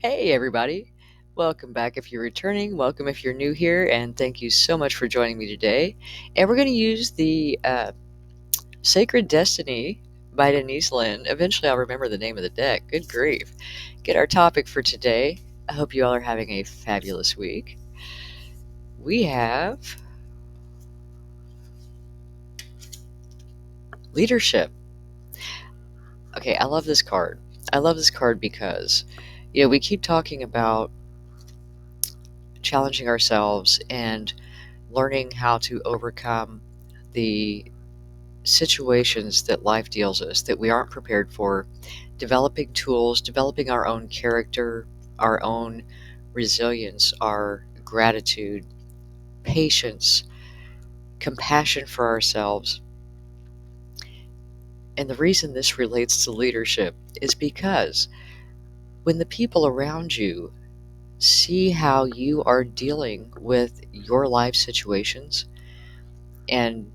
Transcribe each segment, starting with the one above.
Hey, everybody. Welcome back if you're returning. Welcome if you're new here. And thank you so much for joining me today. And we're going to use the Sacred Destiny by Denise Lynn. Eventually, I'll remember the name of the deck. Good grief. Get our topic for today. I hope you all are having a fabulous week. We have leadership. Okay, I love this card. I love this card because, we keep talking about challenging ourselves and learning how to overcome the situations that life deals us that we aren't prepared for, developing tools, developing our own character, our own resilience, our gratitude, patience, compassion for ourselves. And the reason this relates to leadership is because when the people around you see how you are dealing with your life situations, and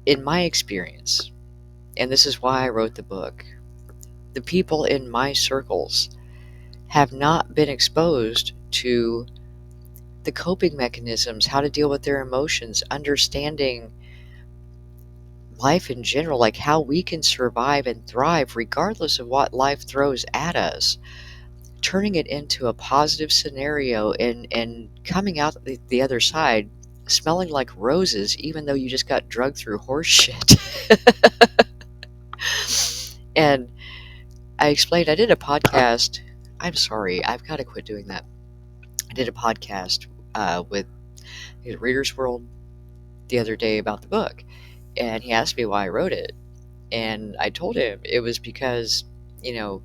in my experience, and this is why I wrote the book, the people in my circles have not been exposed to the coping mechanisms, how to deal with their emotions, understanding life in general, like how we can survive and thrive regardless of what life throws at us, turning it into a positive scenario and coming out the other side smelling like roses, even though you just got drugged through horse shit. And I explained, I did a podcast. I'm sorry, I've got to quit doing that. I did a podcast with Reader's World the other day about the book, and he asked me why I wrote it. And I told him it was because, you know,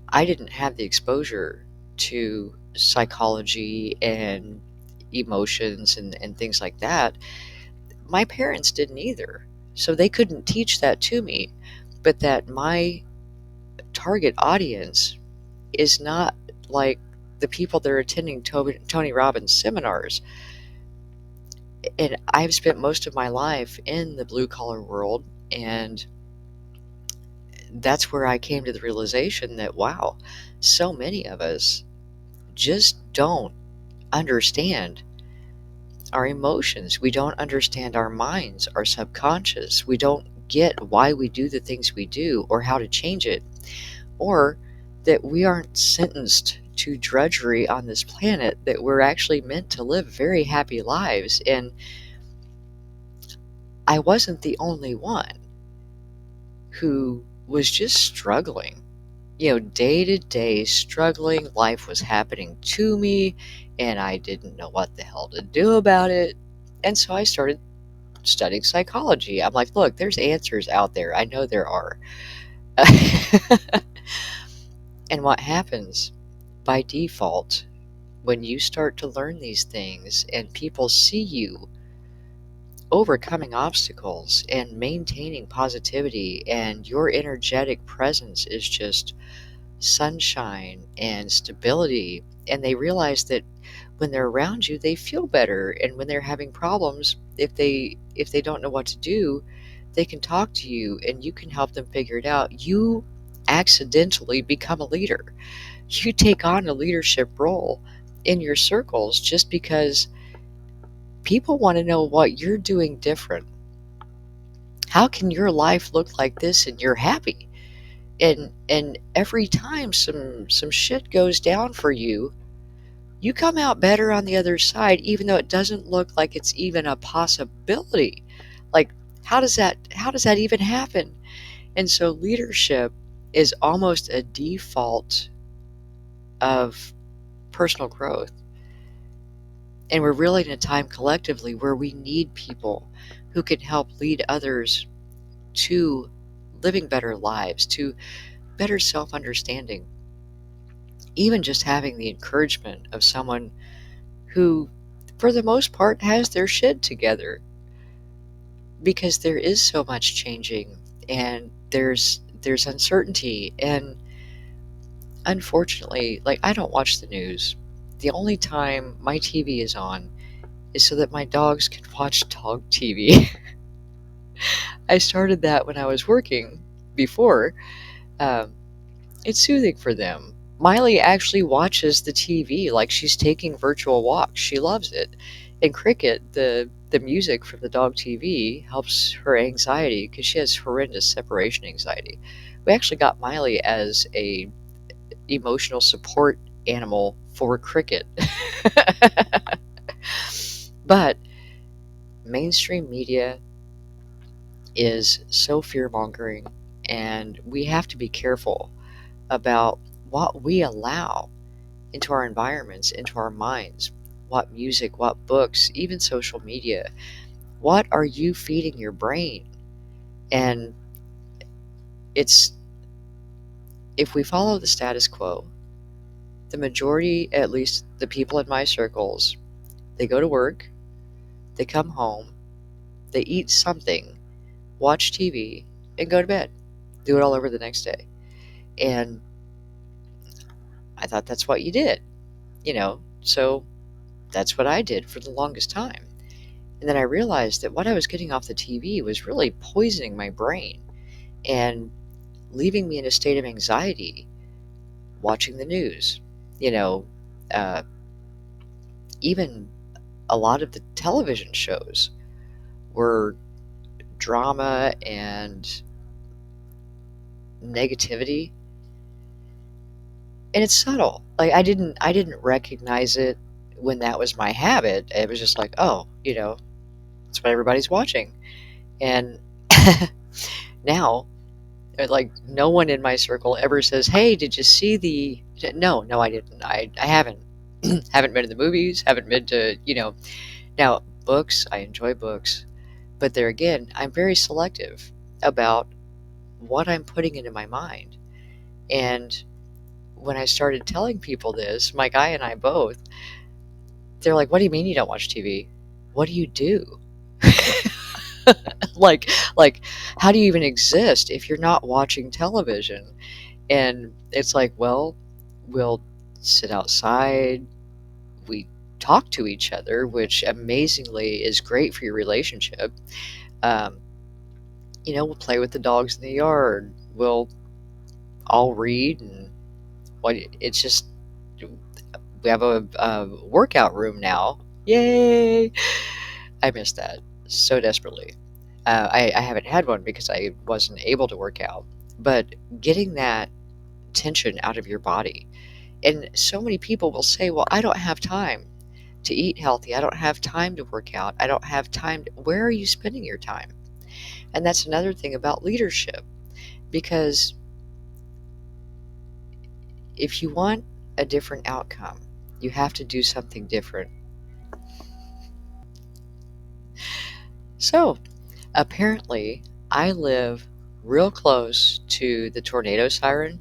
I didn't have the exposure to psychology and emotions and things like that. My parents didn't either. So they couldn't teach that to me. But that my target audience is not like the people that are attending Tony Robbins seminars. And I've spent most of my life in the blue collar world, and that's where I came to the realization that wow, so many of us just don't understand our emotions. We don't understand our minds, our subconscious. We don't get why we do the things we do or how to change it, or that we aren't sentenced to drudgery on this planet, that we're actually meant to live very happy lives. And I wasn't the only one who was just struggling, day to day struggling. Life was happening to me, and I didn't know what the hell to do about it. And so I started studying psychology. I'm like, look, there's answers out there. I know there are. And what happens by default when you start to learn these things and people see you overcoming obstacles and maintaining positivity, and your energetic presence is just sunshine and stability, and they realize that when they're around you they feel better, and when they're having problems, if they don't know what to do, they can talk to you and you can help them figure it out. You accidentally become a leader. You take on a leadership role in your circles just because people want to know what you're doing different. How can your life look like this and you're happy? And every time some shit goes down for you, you come out better on the other side, even though it doesn't look like it's even a possibility. Like, how does that even happen? And so leadership is almost a default of personal growth. And we're really in a time collectively where we need people who can help lead others to living better lives, to better self understanding. Even just having the encouragement of someone who, for the most part, has their shit together, because there is so much changing, and there's uncertainty. And unfortunately, like, I don't watch the news. The only time my TV is on is so that my dogs can watch dog TV. I started that when I was working before, um, It's soothing for them. Miley actually watches the TV like she's taking virtual walks. She loves it. And Cricket, the music from the dog TV helps her anxiety because she has horrendous separation anxiety. We actually got Miley as a emotional support animal for Cricket. But mainstream media is so fear mongering, and we have to be careful about what we allow into our environments, into our minds. What music, what books, even social media. What are you feeding your brain? And it's if we follow the status quo, the majority, at least the people in my circles, they go to work, they come home, they eat something, watch TV, and go to bed. Do it all over the next day. And I thought that's what you did, so that's what I did for the longest time. And then I realized that what I was getting off the TV was really poisoning my brain and leaving me in a state of anxiety watching the news. You know, uh, even a lot of the television shows were drama and negativity, and it's subtle. Like I didn't recognize it when that was my habit. It was just like, oh, that's what everybody's watching. And now, like, no one in my circle ever says, "Hey, did you see the?" No, no, I didn't. I haven't. Haven't been to the movies. Haven't been to Now, books. I enjoy books, but there again, I'm very selective about what I'm putting into my mind. And when I started telling people this, my guy and I both, they're like, "What do you mean you don't watch TV? What do you do?" like, like, how do you even exist if you're not watching television? And it's like, well, we'll sit outside, we talk to each other, which amazingly is great for your relationship. Um, we'll play with the dogs in the yard. We'll all read, and it's just we have a workout room now. Yay! I miss that so desperately. I haven't had one because I wasn't able to work out, but getting that tension out of your body. And so many people will say, well, I don't have time to eat healthy. I don't have time to work out. I don't have time. Where are you spending your time? And that's another thing about leadership, because if you want a different outcome, you have to do something different. So apparently, I live real close to the tornado siren,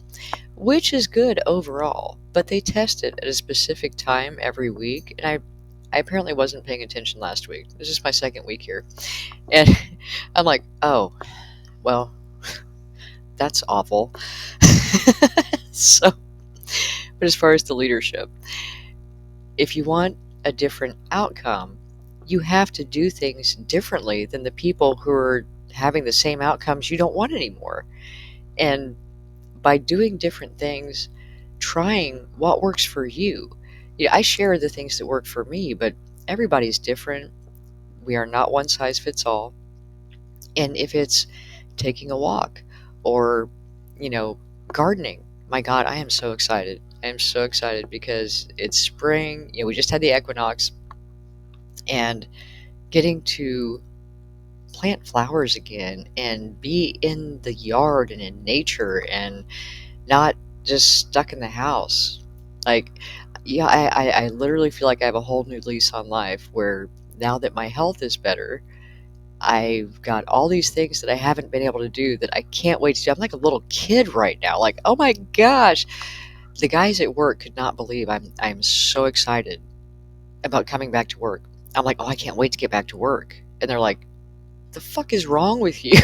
which is good overall, but they test it at a specific time every week, and I apparently wasn't paying attention last week. This is my second week here. And I'm like, oh, well, that's awful. So, but as far as the leadership, if you want a different outcome, you have to do things differently than the people who are having the same outcomes you don't want anymore. And by doing different things, trying what works for you. I share the things that work for me, but everybody's different. We are not one size fits all. And if it's taking a walk or, you know, gardening, my God, I am so excited. I am so excited because it's spring. We just had the equinox, and getting to plant flowers again and be in the yard and in nature and not just stuck in the house. Like, yeah, I literally feel like I have a whole new lease on life where now that my health is better, I've got all these things that I haven't been able to do that I can't wait to do. I'm like a little kid right now. Like, oh my gosh. The guys at work could not believe I'm so excited about coming back to work. I'm like, oh, I can't wait to get back to work. And they're like, the fuck is wrong with you?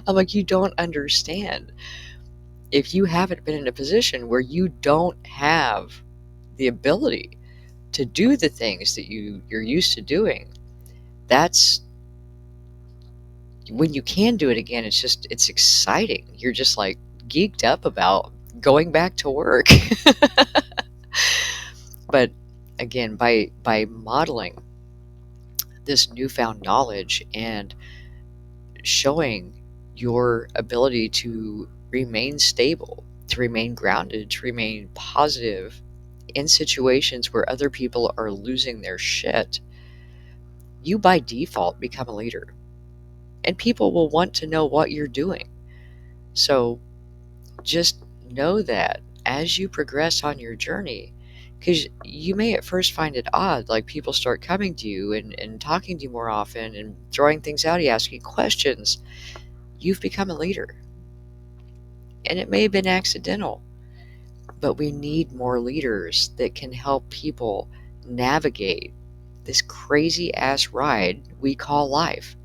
I'm like, you don't understand. If you haven't been in a position where you don't have the ability to do the things that you're used to doing, that's when you can do it again. It's exciting. You're just like, geeked up about going back to work. But again, by modeling this newfound knowledge and showing your ability to remain stable, to remain grounded, to remain positive in situations where other people are losing their shit, you by default become a leader. And people will want to know what you're doing. So just know that as you progress on your journey, because you may at first find it odd, like people start coming to you and talking to you more often and throwing things out, you asking questions, you've become a leader. And it may have been accidental, but we need more leaders that can help people navigate this crazy ass ride we call life.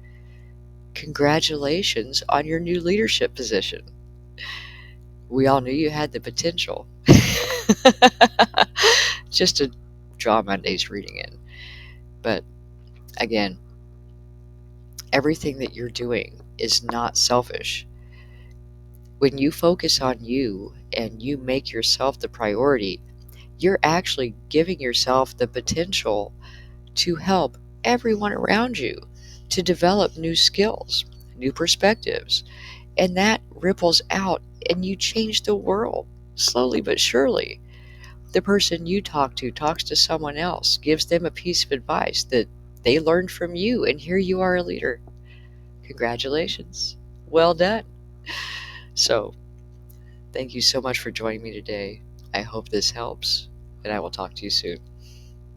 Congratulations on your new leadership position. We all knew you had the potential. Just to draw Monday's reading in. But again, everything that you're doing is not selfish. When you focus on you and you make yourself the priority, you're actually giving yourself the potential to help everyone around you to develop new skills, new perspectives, and that ripples out and you change the world slowly but surely. The person you talk to talks to someone else, gives them a piece of advice that they learned from you, and here you are a leader. Congratulations. Well done. So, thank you so much for joining me today. I hope this helps, and I will talk to you soon.